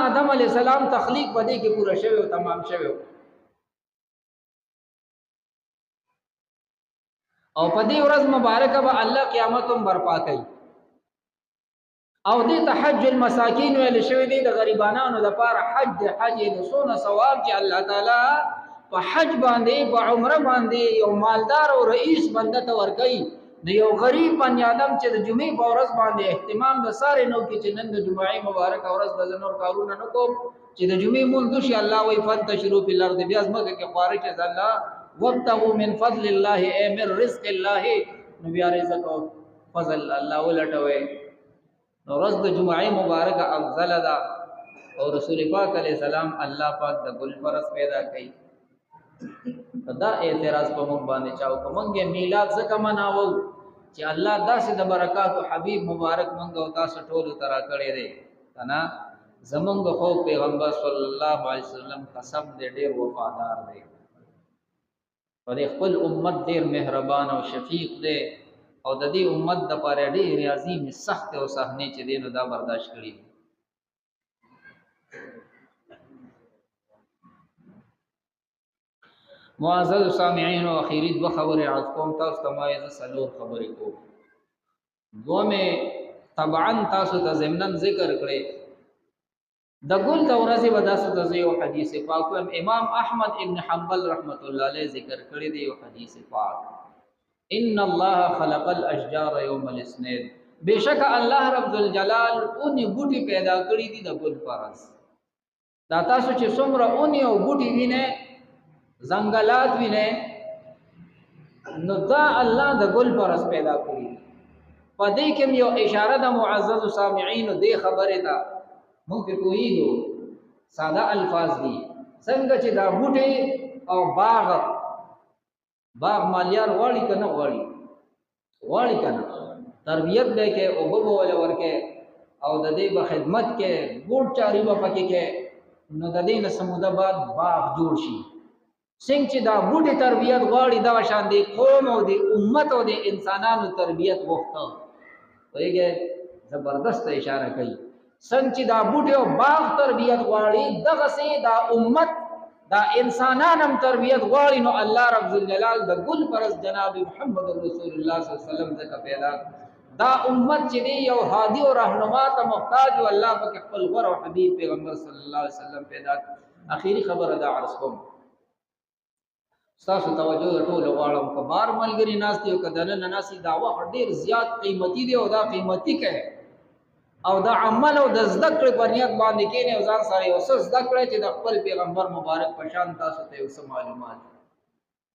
آدم علیہ السلام تخلیق پدې کې پورا شوی او تمام شوی او پدې ورځ مبارکه به الله قیامت هم برپا کوي او دې ته حج المساکین ویل شوی دی د غریبانو لپاره حج د سونه ثواب چې الله تعالی په حج باندې په عمره باندې یو مالدار او رئیس بنده ته ورکړي د یو غریب بنی آدم چې د جمعې په ورځ باندې اهتمام د سارې نو کې چې نن د جمعې مبارک ورځ د زنور کارونه نه کوم چې د جمعې مونږ شي الله وی فانتشروا فی الارض بیا زمکه کې خواري چې الله وابتغوا من فضل الله ای من رزق الله نو بیا رزق او فضل الله ولټوي نو ورځ د جمعې مبارک افضل ده او رسول پاک علیہ السلام الله پاک د ګل فرض پیدا کړي دا اعتراض په مونږ باندې چاو کومګه میلاد زکه مناوو چې الله داسې د برکات او حبیب مبارک مونږ او تاسو ټول ترا کړی دی انا زمونږ خو پیغمبر صلی الله علیه وسلم قسم دې ډېر وفادار دی پر خپل امت ډېر مهربان او شفیق دی او د دې امت د پاره ډېر عظیم سخت او صحنه چې دینو دا برداشت کړی معزز سامعین او اخیری دو خبرې عرض کوم تاسو ته ما یې سلور خبرې کوم دومه طبعا تاسو ته ضمنن ذکر کړی د ګل د ورځې وداسو د یو حدیث پاک امام احمد ابن حنبل رحمت الله علیه ذکر کړی دی یو حدیث پاک ان الله خلق الاشجار يوم الاثنين بشک الله رب الجلال اونې بوټي پیدا کړی دي د ګل پرز دا تاسو چې څومره اونې او بوټي وینئ زنګلات وینئ نو دا الله د ګل پرز پیدا کړی په دې کې یو اشاره د معزز سامعین دې خبره ده موږ په کویږو ساده الفاظ دي څنګه چې دا بوټي او باغ مالیار غواړي کنه غواړي کنه تربیت دې کې او بوبو ولا ورکه او د دې په خدمت کې ګوټ چاري په پکې کې نو د دې نه سموده بعد باغ جوړ شي څنګه چې دا بوټي تربیت غواړي دا شان دي قوم او دي امت او دي انسانانو تربیت وغوښته وایي زبردست اشاره کوي څنګه چې دا بوټي او باغ تربیت غواړي دغه سي دا امت دا انسانانم تربیت غواړي نو الله رب الجلال د ګل پرز جناب محمد رسول الله صلی الله علیه وسلم څخه پیدا دا امت چې دی یو هادي او رهنما ته محتاج او الله په خپل غره او حبیب پیغمبر صلی الله علیه وسلم پیدا اخیری خبره دا عرض کوم تاسو توجه ټول غواړم کبار ملګری ناس دی او کدن ناسي داوا ډیر زیات قیمتي دی او دا قیمتي کې او دا عمل او د ذکر په نیت باندې کې نه ځان سره اوس ذکر چې د خپل پیغمبر مبارک په شان تاسو ته اوس معلومات